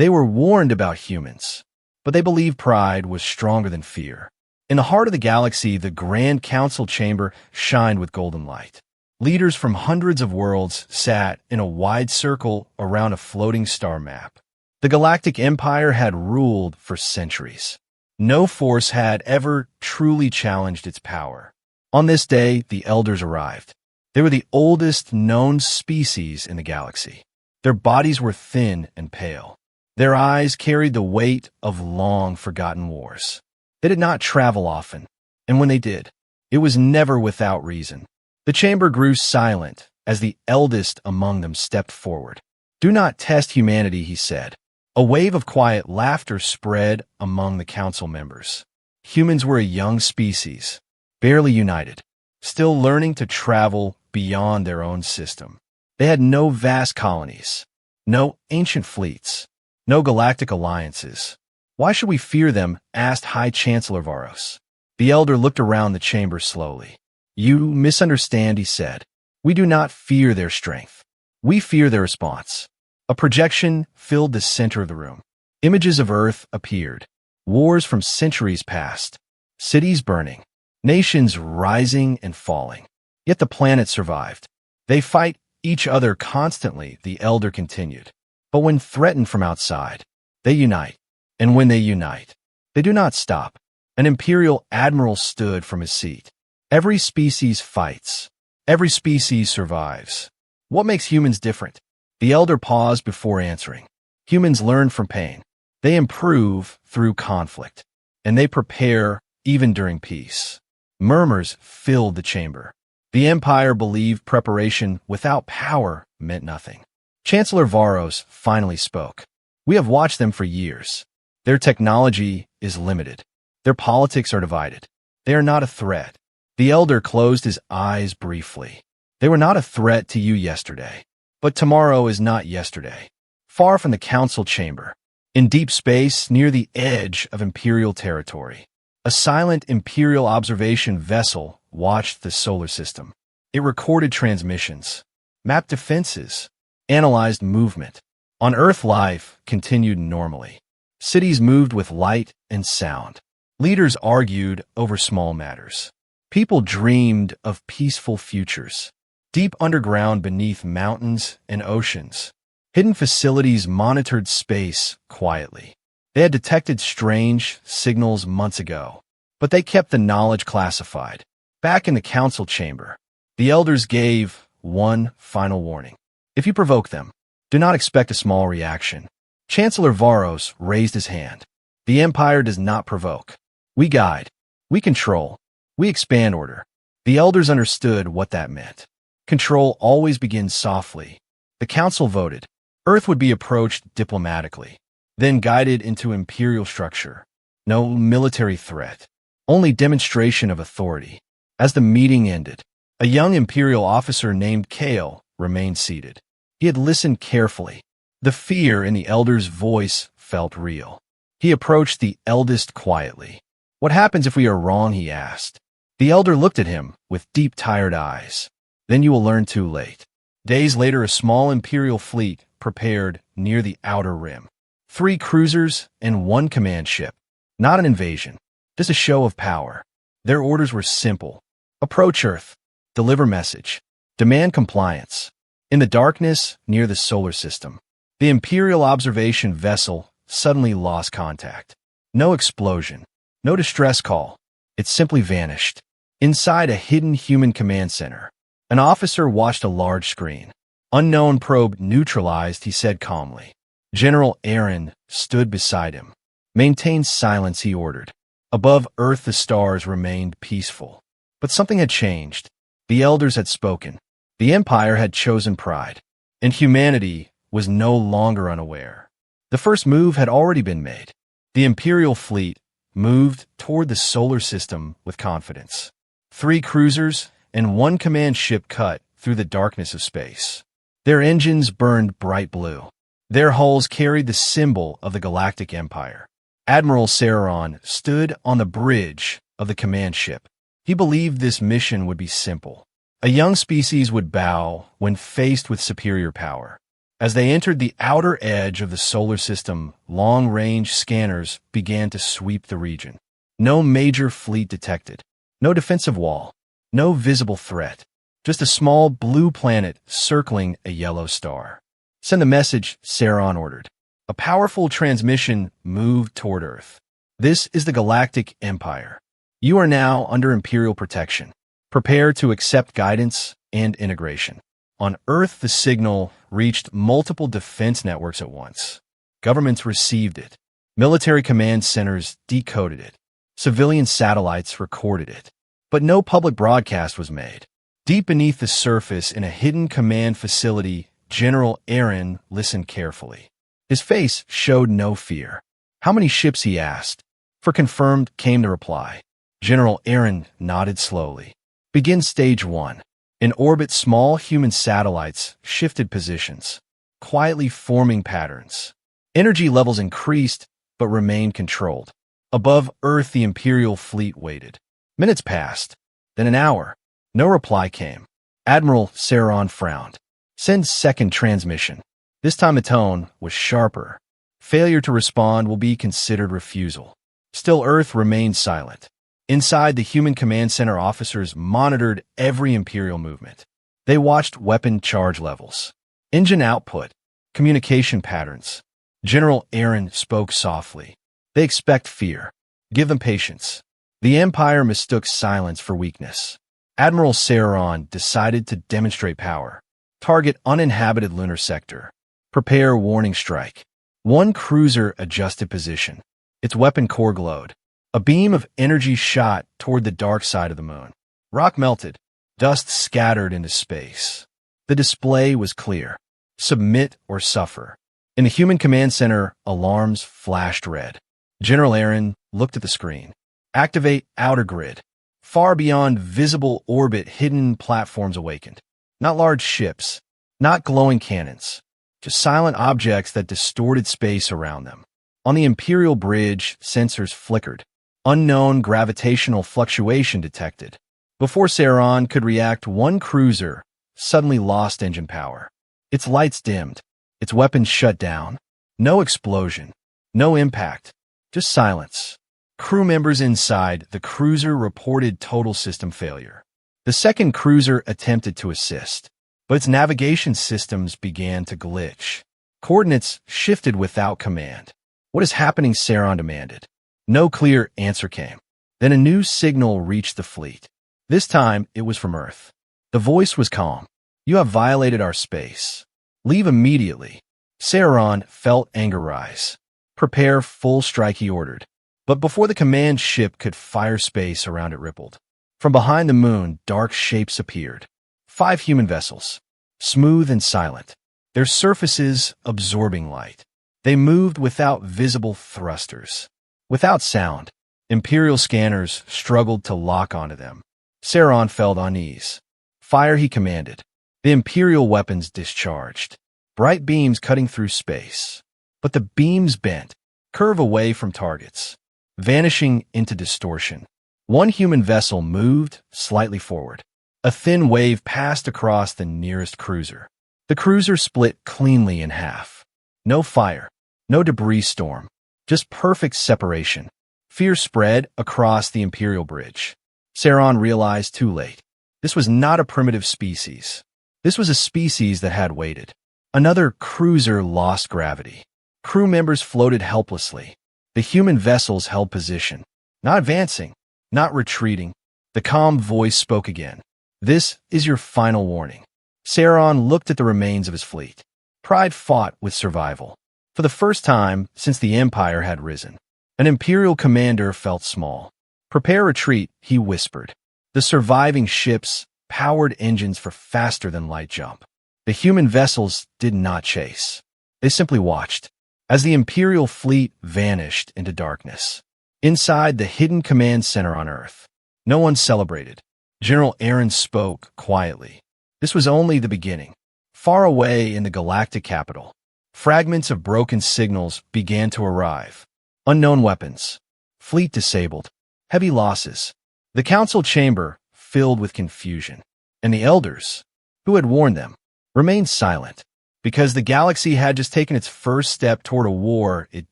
They were warned about humans, but they believed pride was stronger than fear. In the heart of the galaxy, the Grand Council chamber shined with golden light. Leaders from hundreds of worlds sat in a wide circle around a floating star map. The Galactic Empire had ruled for centuries. No force had ever truly challenged its power. On this day, the Elders arrived. They were the oldest known species in the galaxy. Their bodies were thin and pale. Their eyes carried the weight of long-forgotten wars. They did not travel often, and when they did, it was never without reason. The chamber grew silent as the eldest among them stepped forward. "Do not test humanity," he said. A wave of quiet laughter spread among the council members. Humans were a young species, barely united, still learning to travel beyond their own system. They had no vast colonies, no ancient fleets, no galactic alliances. "Why should we fear them?" asked High Chancellor Varos. The elder looked around the chamber slowly. "You misunderstand," he said. "We do not fear their strength. We fear their response." A projection filled the center of the room. Images of Earth appeared. Wars from centuries past. Cities burning. Nations rising and falling. Yet the planet survived. "They fight each other constantly," the elder continued. "But when threatened from outside, they unite. And when they unite, they do not stop." An imperial admiral stood from his seat. "Every species fights. Every species survives. What makes humans different?" The elder paused before answering. "Humans learn from pain. They improve through conflict. And they prepare even during peace." Murmurs filled the chamber. The Empire believed preparation without power meant nothing. Chancellor Varos finally spoke. "We have watched them for years. Their technology is limited. Their politics are divided. They are not a threat." The elder closed his eyes briefly. "They were not a threat to you yesterday. But tomorrow is not yesterday." Far from the council chamber, in deep space near the edge of Imperial territory, a silent Imperial observation vessel watched the solar system. It recorded transmissions, mapped defenses, analyzed movement. On Earth, life continued normally. Cities moved with light and sound. Leaders argued over small matters. People dreamed of peaceful futures. Deep underground beneath mountains and oceans, hidden facilities monitored space quietly. They had detected strange signals months ago, but they kept the knowledge classified. Back in the council chamber, the elders gave one final warning. "If you provoke them, do not expect a small reaction." Chancellor Varos raised his hand. "The Empire does not provoke. We guide. We control. We expand order." The elders understood what that meant. Control always begins softly. The council voted. Earth would be approached diplomatically, then guided into imperial structure. No military threat, only demonstration of authority. As the meeting ended, a young imperial officer named Kale remained seated. He had listened carefully. The fear in the elder's voice felt real. He approached the eldest quietly. "What happens if we are wrong?" he asked. The elder looked at him with deep, tired eyes. "Then you will learn too late." Days later, a small imperial fleet prepared near the outer rim. 3 cruisers and 1 command ship. Not an invasion, just a show of power. Their orders were simple. Approach Earth. Deliver message. Demand compliance. In the darkness near the solar system, the Imperial observation vessel suddenly lost contact. No explosion. No distress call. It simply vanished. Inside a hidden human command center, an officer watched a large screen. "Unknown probe neutralized," he said calmly. General Aaron stood beside him. "Maintain silence," he ordered. Above Earth, the stars remained peaceful. But something had changed. The elders had spoken. The Empire had chosen pride, and humanity was no longer unaware. The first move had already been made. The Imperial fleet moved toward the solar system with confidence. 3 cruisers and 1 command ship cut through the darkness of space. Their engines burned bright blue. Their hulls carried the symbol of the Galactic Empire. Admiral Saron stood on the bridge of the command ship. He believed this mission would be simple. A young species would bow when faced with superior power. As they entered the outer edge of the solar system, long-range scanners began to sweep the region. No major fleet detected. No defensive wall. No visible threat. Just a small blue planet circling a yellow star. Send the message, Saron ordered. A powerful transmission moved toward Earth. This is the Galactic Empire. You are now under Imperial protection. Prepare to accept guidance and integration. On Earth, the signal reached multiple defense networks at once. Governments received it. Military command centers decoded it. Civilian satellites recorded it. But no public broadcast was made. Deep beneath the surface, in a hidden command facility, General Aaron listened carefully. His face showed no fear. How many ships, he asked. For confirmed came the reply. General Aaron nodded slowly. Begin stage 1. In orbit, small human satellites shifted positions, quietly forming patterns. Energy levels increased, but remained controlled. Above Earth, the Imperial fleet waited. Minutes passed, then an hour. No reply came. Admiral Saron frowned. Send second transmission. This time the tone was sharper. Failure to respond will be considered refusal. Still, Earth remained silent. Inside, the human command center officers monitored every Imperial movement. They watched weapon charge levels, engine output, communication patterns. General Aaron spoke softly. They expect fear. Give them patience. The Empire mistook silence for weakness. Admiral Saron decided to demonstrate power. Target uninhabited lunar sector. Prepare warning strike. One cruiser adjusted position. Its weapon core glowed. A beam of energy shot toward the dark side of the moon. Rock melted. Dust scattered into space. The display was clear. Submit or suffer. In the human command center, alarms flashed red. General Aaron looked at the screen. Activate outer grid. Far beyond visible orbit, hidden platforms awakened. Not large ships. Not glowing cannons. Just silent objects that distorted space around them. On the Imperial bridge, sensors flickered. Unknown gravitational fluctuation detected. Before Saron could react, one cruiser suddenly lost engine power. Its lights dimmed. Its weapons shut down. No explosion. No impact. Just silence. Crew members inside the cruiser reported total system failure. The second cruiser attempted to assist, but its navigation systems began to glitch. Coordinates shifted without command. What is happening? Saron demanded. No clear answer came. Then a new signal reached the fleet. This time, it was from Earth. The voice was calm. You have violated our space. Leave immediately. Saron felt anger rise. Prepare full strike, he ordered. But before the command ship could fire, space around it rippled. From behind the moon, dark shapes appeared. 5 human vessels, smooth and silent, their surfaces absorbing light. They moved without visible thrusters. Without sound, Imperial scanners struggled to lock onto them. Saron fell on knees. Fire, he commanded. The Imperial weapons discharged. Bright beams cutting through space. But the beams bent, curve away from targets, vanishing into distortion. One human vessel moved slightly forward. A thin wave passed across the nearest cruiser. The cruiser split cleanly in half. No fire, no debris storm, just perfect separation. Fear spread across the Imperial bridge. Saron realized too late. This was not a primitive species. This was a species that had waited. Another cruiser lost gravity. Crew members floated helplessly. The human vessels held position, not advancing, not retreating. The calm voice spoke again. This is your final warning. Saron looked at the remains of his fleet. Pride fought with survival. For the first time since the Empire had risen, an Imperial commander felt small. Prepare retreat, he whispered. The surviving ships powered engines for faster-than-light jump. The human vessels did not chase. They simply watched as the Imperial fleet vanished into darkness. Inside the hidden command center on Earth, no one celebrated. General Aaron spoke quietly. This was only the beginning. Far away in the galactic capital, fragments of broken signals began to arrive. Unknown weapons, fleet disabled, heavy losses. The council chamber filled with confusion, and the elders, who had warned them, remained silent. because the galaxy had just taken its first step toward a war it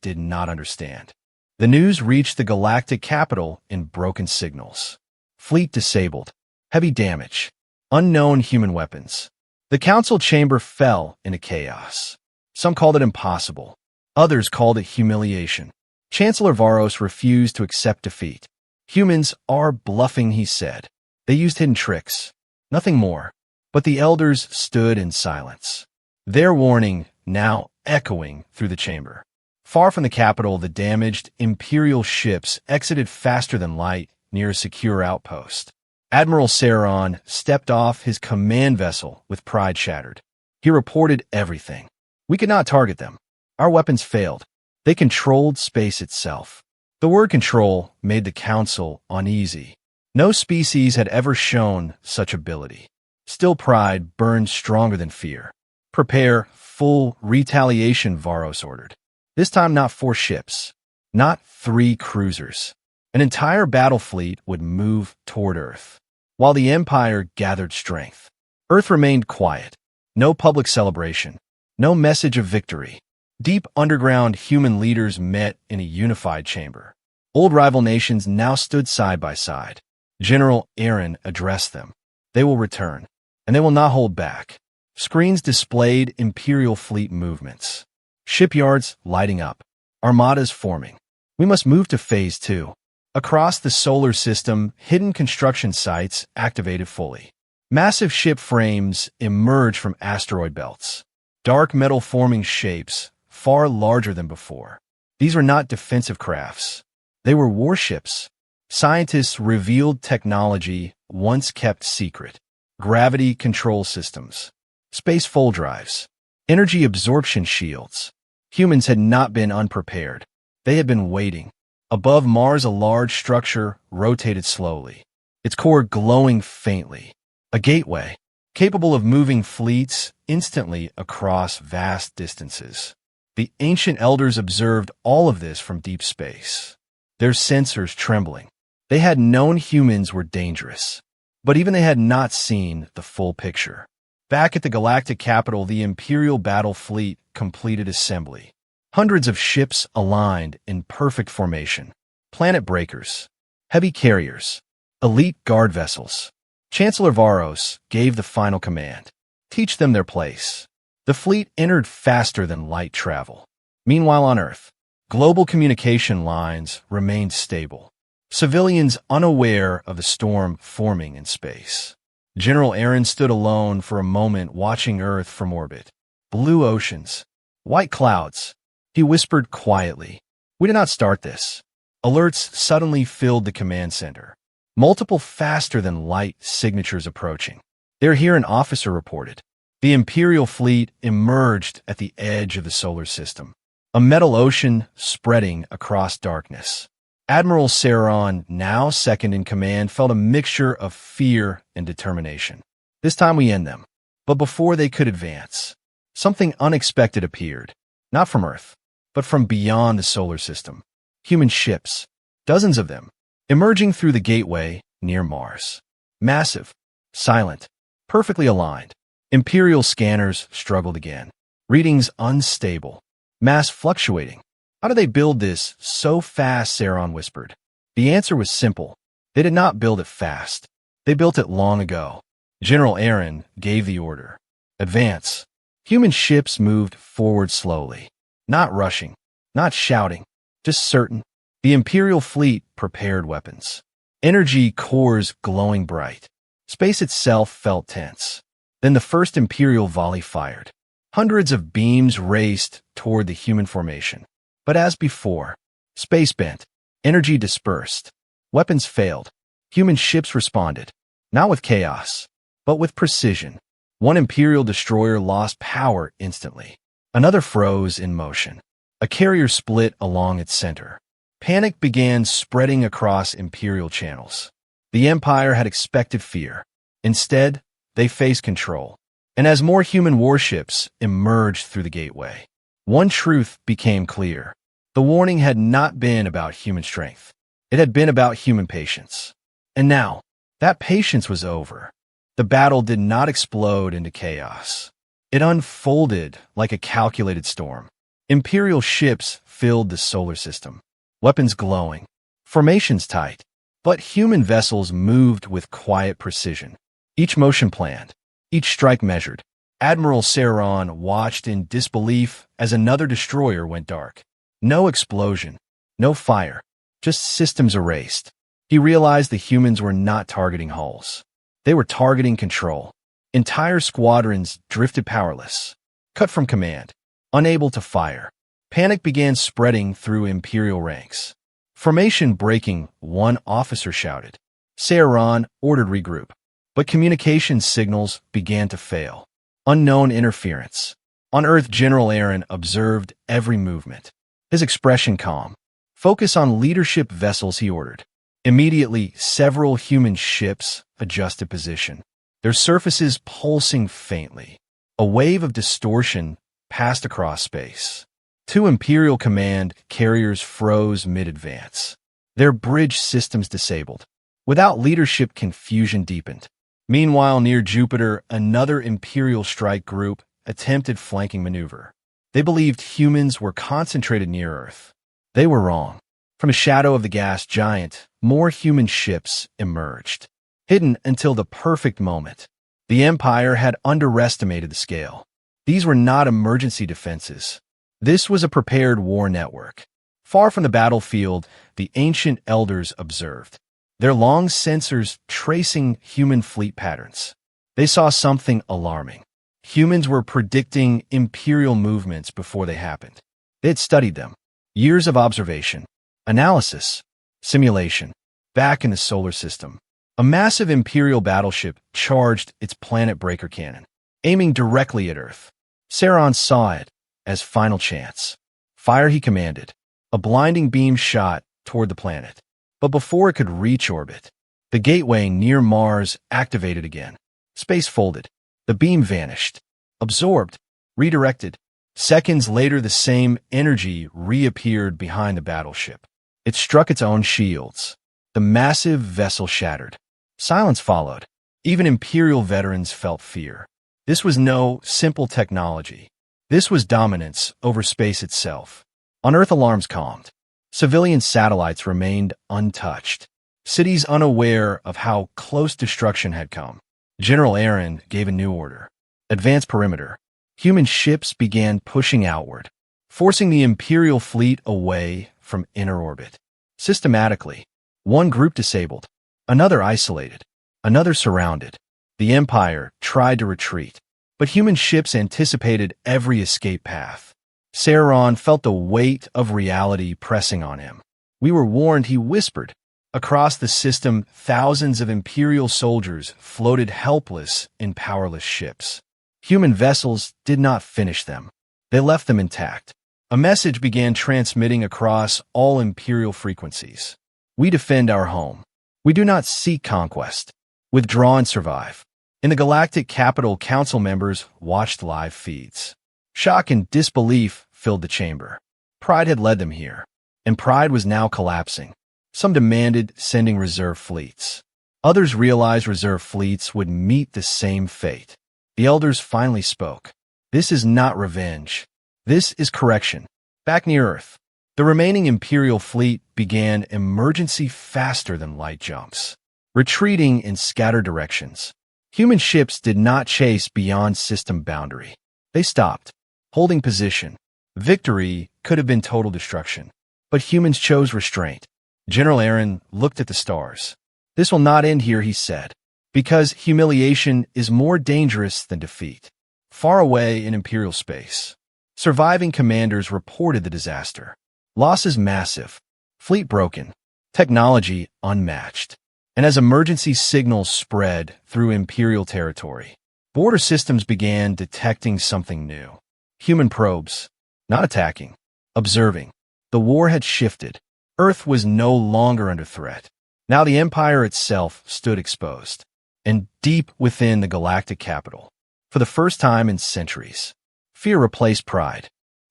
did not understand. The news reached the galactic capital in broken signals. Fleet disabled. Heavy damage. Unknown human weapons. The council chamber fell into chaos. Some called it impossible. Others called it humiliation. Chancellor Varos refused to accept defeat. Humans are bluffing, he said. They used hidden tricks. Nothing more. But the elders stood in silence. Their warning now echoing through the chamber. Far from the capital, the damaged Imperial ships exited faster than light near a secure outpost. Admiral Saron stepped off his command vessel with pride shattered. He reported everything. We could not target them. Our weapons failed. They controlled space itself. The word control made the council uneasy. No species had ever shown such ability. Still, pride burned stronger than fear. Prepare full retaliation, Varos ordered. This time not 4 ships, not 3 cruisers. An entire battle fleet would move toward Earth. While the Empire gathered strength, Earth remained quiet. No public celebration. No message of victory. Deep underground human leaders met in a unified chamber. Old rival nations now stood side by side. General Aaron addressed them. They will return, and they will not hold back. Screens displayed Imperial fleet movements. Shipyards lighting up. Armadas forming. We must move to Phase 2. Across the solar system, hidden construction sites activated fully. Massive ship frames emerged from asteroid belts. Dark metal forming shapes, far larger than before. These were not defensive crafts. They were warships. Scientists revealed technology once kept secret. Gravity control systems. Space fold drives. Energy absorption shields. Humans had not been unprepared. They had been waiting. Above Mars, a large structure rotated slowly, its core glowing faintly. A gateway, capable of moving fleets instantly across vast distances. The ancient elders observed all of this from deep space, their sensors trembling. They had known humans were dangerous, but even they had not seen the full picture. Back at the galactic capital, the Imperial battle fleet completed assembly. Hundreds of ships aligned in perfect formation. Planet breakers, heavy carriers, elite guard vessels. Chancellor Varos gave the final command. Teach them their place. The fleet entered faster than light travel. Meanwhile on Earth, global communication lines remained stable. Civilians unaware of the storm forming in space. General Aaron stood alone for a moment watching Earth from orbit. Blue oceans, white clouds. He whispered quietly, "We did not start this." Alerts suddenly filled the command center. Multiple faster-than-light signatures approaching. "They're here," an officer reported. The Imperial fleet emerged at the edge of the solar system. A metal ocean spreading across darkness. Admiral Saron, now second in command, felt a mixture of fear and determination. This time we end them. But before they could advance, something unexpected appeared. Not from Earth, but from beyond the solar system. Human ships, dozens of them, emerging through the gateway near Mars. Massive, silent, perfectly aligned. Imperial scanners struggled again. Readings unstable. Mass fluctuating. "How do they build this so fast?" Saron whispered. The answer was simple. They did not build it fast. They built it long ago. General Aaron gave the order. Advance. Human ships moved forward slowly. Not rushing. Not shouting. Just certain. The Imperial fleet prepared weapons. Energy cores glowing bright. Space itself felt tense. Then the first Imperial volley fired. Hundreds of beams raced toward the human formation. But as before, space bent. Energy dispersed. Weapons failed. Human ships responded. Not with chaos, but with precision. One Imperial destroyer lost power instantly. Another froze in motion. A carrier split along its center. Panic began spreading across Imperial channels. The Empire had expected fear. Instead, they faced control. And as more human warships emerged through the gateway, one truth became clear. The warning had not been about human strength. It had been about human patience. And now, that patience was over. The battle did not explode into chaos. It unfolded like a calculated storm. Imperial ships filled the solar system, weapons glowing, formations tight. But human vessels moved with quiet precision. Each motion planned, each strike measured. Admiral Saron watched in disbelief as another destroyer went dark. No explosion, no fire, just systems erased. He realized the humans were not targeting hulls. They were targeting control. Entire squadrons drifted powerless, cut from command, unable to fire. Panic began spreading through Imperial ranks. Formation breaking, one officer shouted. Saron ordered regroup. But communication signals began to fail. Unknown interference. On Earth, General Aaron observed every movement. His expression calm. Focus on leadership vessels, he ordered. Immediately, several human ships adjusted position, their surfaces pulsing faintly. A wave of distortion passed across space. Two Imperial Command carriers froze mid-advance, their bridge systems disabled. Without leadership, confusion deepened. Meanwhile, near Jupiter, another Imperial strike group attempted flanking maneuver. They believed humans were concentrated near Earth. They were wrong. From a shadow of the gas giant, more human ships emerged, hidden until the perfect moment. The Empire had underestimated the scale. These were not emergency defenses. This was a prepared war network. Far from the battlefield, the ancient elders observed, their long sensors tracing human fleet patterns. They saw something alarming. Humans were predicting Imperial movements before they happened. They had studied them. Years of observation, analysis, simulation. Back in the solar system, a massive Imperial battleship charged its planet breaker cannon, aiming directly at Earth. Saron saw it as final chance. Fire, he commanded. A blinding beam shot toward the planet. But before it could reach orbit, the gateway near Mars activated again. Space folded. The beam vanished. Absorbed. Redirected. Seconds later, the same energy reappeared behind the battleship. It struck its own shields. The massive vessel shattered. Silence followed. Even Imperial veterans felt fear. This was no simple technology. This was dominance over space itself. On Earth, alarms calmed. Civilian satellites remained untouched. Cities unaware of how close destruction had come. General Aaron gave a new order. Advance perimeter. Human ships began pushing outward, forcing the Imperial fleet away from inner orbit. Systematically, one group disabled, another isolated, another surrounded. The Empire tried to retreat, but human ships anticipated every escape path. Saron felt the weight of reality pressing on him. We were warned, he whispered. Across the system, thousands of Imperial soldiers floated helpless in powerless ships. Human vessels did not finish them. They left them intact. A message began transmitting across all Imperial frequencies. We defend our home. We do not seek conquest. Withdraw and survive. In the Galactic Capital, Council members watched live feeds. Shock and disbelief filled the chamber. Pride had led them here, and pride was now collapsing. Some demanded sending reserve fleets. Others realized reserve fleets would meet the same fate. The elders finally spoke. This is not revenge. This is correction. Back near Earth, the remaining Imperial fleet began emergency faster than light jumps, retreating in scattered directions. Human ships did not chase beyond system boundary. They stopped, holding position. Victory could have been total destruction, but humans chose restraint. General Aaron looked at the stars. This will not end here, he said, because humiliation is more dangerous than defeat. Far away in Imperial space, surviving commanders reported the disaster. Losses massive, fleet broken, technology unmatched. And as emergency signals spread through Imperial territory, border systems began detecting something new. Human probes, not attacking, observing. The war had shifted. Earth was no longer under threat. Now the Empire itself stood exposed, and deep within the galactic capital. For the first time in centuries, fear replaced pride.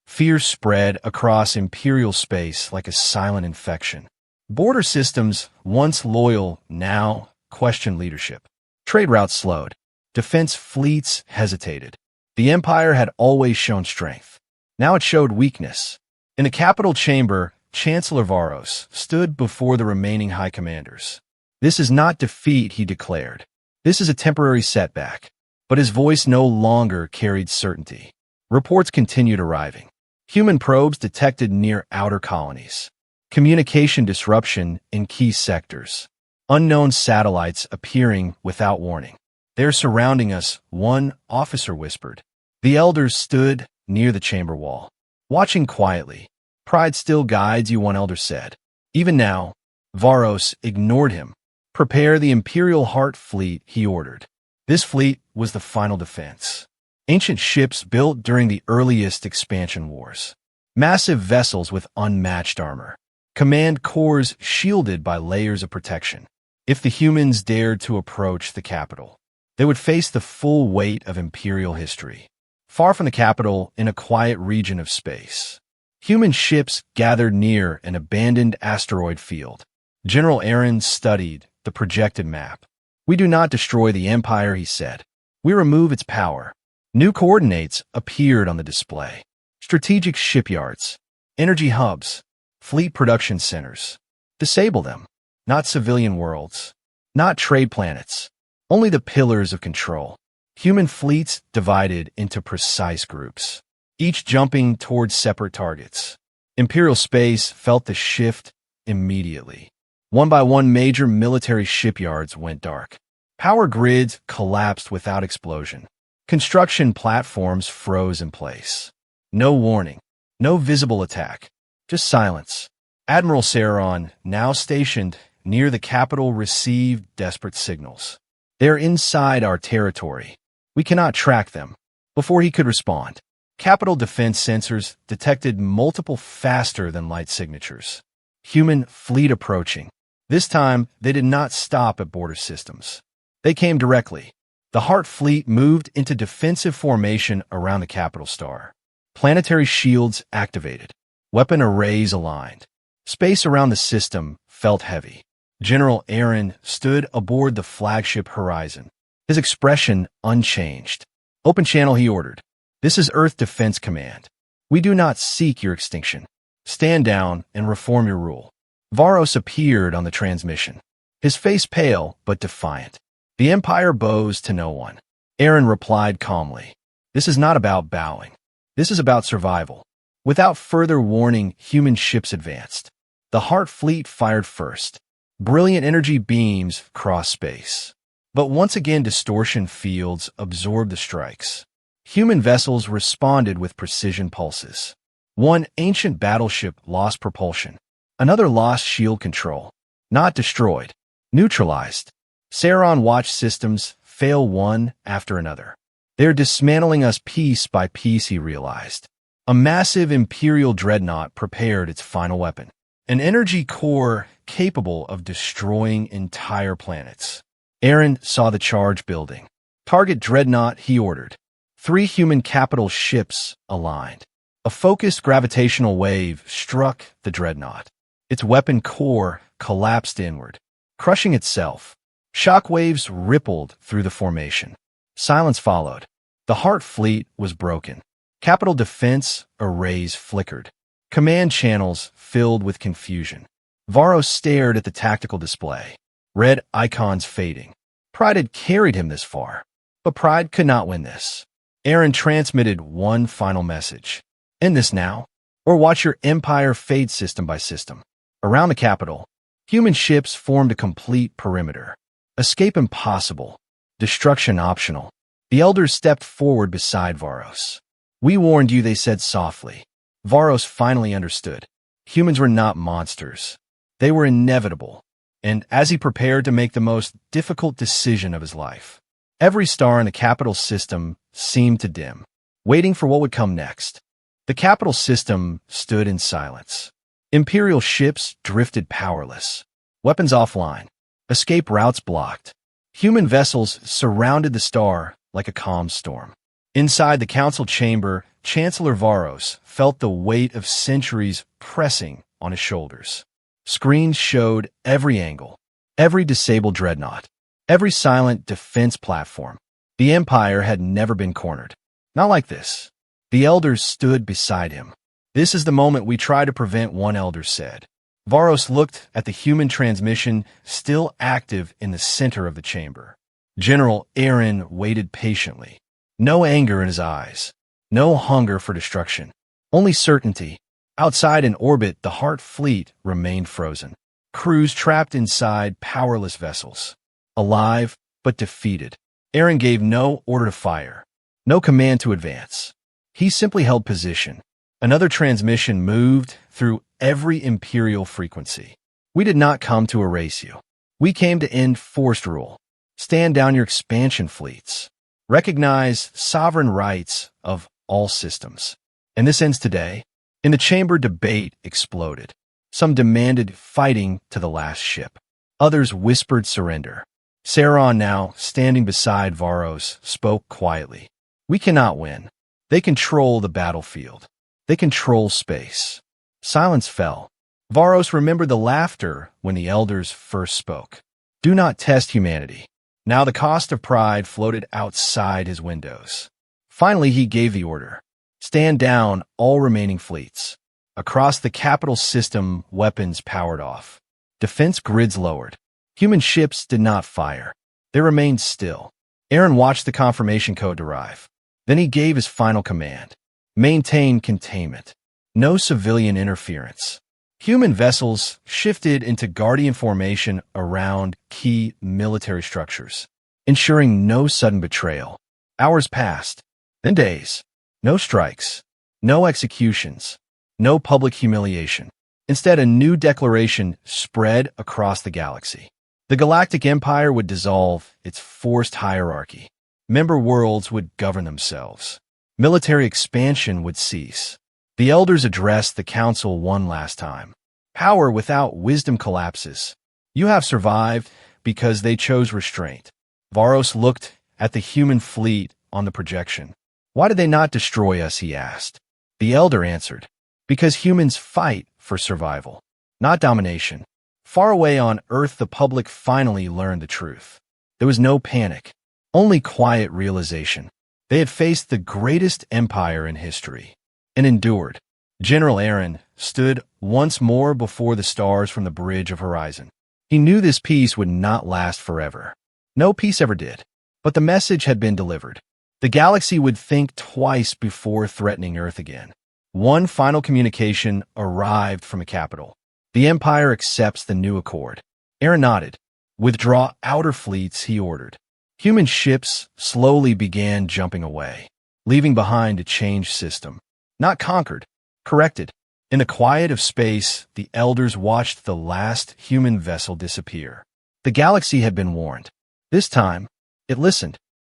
Fear spread across Imperial space like a silent infection. Border systems, once loyal, now questioned leadership. Trade routes slowed. Defense fleets hesitated. The Empire had always shown strength. Now it showed weakness. In the capital chamber, Chancellor Varos stood before the remaining high commanders. This is not defeat, he declared. This is a temporary setback. But his voice no longer carried certainty. Reports continued arriving. Human probes detected near outer colonies. Communication disruption in key sectors. Unknown satellites appearing without warning. They're surrounding us, one officer whispered. The elders stood near the chamber wall. Watching quietly. Pride still guides you, one elder said. Even now, Varos ignored him. Prepare the Imperial Heart Fleet, he ordered. This fleet was the final defense. Ancient ships built during the earliest expansion wars. Massive vessels with unmatched armor. Command cores shielded by layers of protection. If the humans dared to approach the capital, they would face the full weight of Imperial history. Far from the capital, in a quiet region of space, human ships gathered near an abandoned asteroid field. General Aaron studied the projected map. We do not destroy the Empire, he said. We remove its power. New coordinates appeared on the display. Strategic shipyards, energy hubs, fleet production centers. Disable them. Not civilian worlds. Not trade planets. Only the pillars of control. Human fleets divided into precise groups, each jumping towards separate targets. Imperial space felt the shift immediately. One by one, major military shipyards went dark. Power grids collapsed without explosion. Construction platforms froze in place. No warning. No visible attack. Just silence. Admiral Saron, now stationed near the capital, received desperate signals. They're inside our territory. We cannot track them. Before he could respond, capital defense sensors detected multiple faster-than-light signatures. Human fleet approaching. This time, they did not stop at border systems. They came directly. The Heart Fleet moved into defensive formation around the capital star. Planetary shields activated. Weapon arrays aligned. Space around the system felt heavy. General Aaron stood aboard the flagship Horizon, his expression unchanged. Open channel, he ordered. This is Earth Defense Command. We do not seek your extinction. Stand down and reform your rule. Varos appeared on the transmission, his face pale but defiant. The Empire bows to no one. Aaron replied calmly. This is not about bowing. This is about survival. Without further warning, human ships advanced. The Heart Fleet fired first. Brilliant energy beams crossed space. But once again, distortion fields absorbed the strikes. Human vessels responded with precision pulses. One ancient battleship lost propulsion. Another lost shield control. Not destroyed. Neutralized. Saron watched systems fail one after another. They're dismantling us piece by piece, he realized. A massive Imperial dreadnought prepared its final weapon. An energy core capable of destroying entire planets. Aaron saw the charge building. Target dreadnought, he ordered. 3 human capital ships aligned. A focused gravitational wave struck the dreadnought. Its weapon core collapsed inward, crushing itself. Shock waves rippled through the formation. Silence followed. The Heart Fleet was broken. Capital defense arrays flickered. Command channels filled with confusion. Varos stared at the tactical display. Red icons fading. Pride had carried him this far, but pride could not win this. Aaron transmitted one final message. End this now, or watch your empire fade system by system. Around the capital, human ships formed a complete perimeter. Escape impossible. Destruction optional. The elders stepped forward beside Varos. We warned you, they said softly. Varos finally understood. Humans were not monsters. They were inevitable. And as he prepared to make the most difficult decision of his life, every star in the capital system seemed to dim, waiting for what would come next. The capital system stood in silence. Imperial ships drifted powerless. Weapons offline. Escape routes blocked. Human vessels surrounded the star like a calm storm. Inside the council chamber, Chancellor Varos felt the weight of centuries pressing on his shoulders. Screens showed every angle, every disabled dreadnought, every silent defense platform. The Empire had never been cornered. Not like this. The elders stood beside him. This is the moment we try to prevent, one elder said. Varos looked at the human transmission still active in the center of the chamber. General Aaron waited patiently. No anger in his eyes. No hunger for destruction. Only certainty. Outside in orbit, the Heart Fleet remained frozen. Crews trapped inside powerless vessels. Alive, but defeated. Aaron gave no order to fire. No command to advance. He simply held position. Another transmission moved through every Imperial frequency. We did not come to erase you. We came to end forced rule. Stand down your expansion fleets. Recognize sovereign rights of all systems. And this ends today. In the chamber, debate exploded. Some demanded fighting to the last ship. Others whispered surrender. Saron, now standing beside Varos, spoke quietly. We cannot win. They control the battlefield. They control space. Silence fell. Varos remembered the laughter when the elders first spoke. Do not test humanity. Now the cost of pride floated outside his windows. Finally, he gave the order. Stand down, all remaining fleets. Across the capital system, weapons powered off. Defense grids lowered. Human ships did not fire. They remained still. Aaron watched the confirmation code derive. Then he gave his final command. Maintain containment. No civilian interference. Human vessels shifted into Guardian formation around key military structures, ensuring no sudden betrayal. Hours passed, then days. No strikes, no executions, no public humiliation. Instead, a new declaration spread across the galaxy. The Galactic Empire would dissolve its forced hierarchy. Member worlds would govern themselves. Military expansion would cease. The elders addressed the council one last time. Power without wisdom collapses. You have survived because they chose restraint. Varos looked at the human fleet on the projection. Why did they not destroy us, he asked. The elder answered, because humans fight for survival, not domination. Far away on Earth, the public finally learned the truth. There was no panic, only quiet realization. They had faced the greatest empire in history and endured. General Aaron stood once more before the stars from the bridge of horizon. He knew this peace would not last forever. No peace ever did, but the message had been delivered. The galaxy would think twice before threatening Earth again. One final communication arrived from the capital. The Empire accepts the new accord. Aaron nodded. Withdraw outer fleets, he ordered. Human ships slowly began jumping away, leaving behind a changed system. Not conquered, corrected. In the quiet of space, the elders watched the last human vessel disappear. The galaxy had been warned. This time, it listened.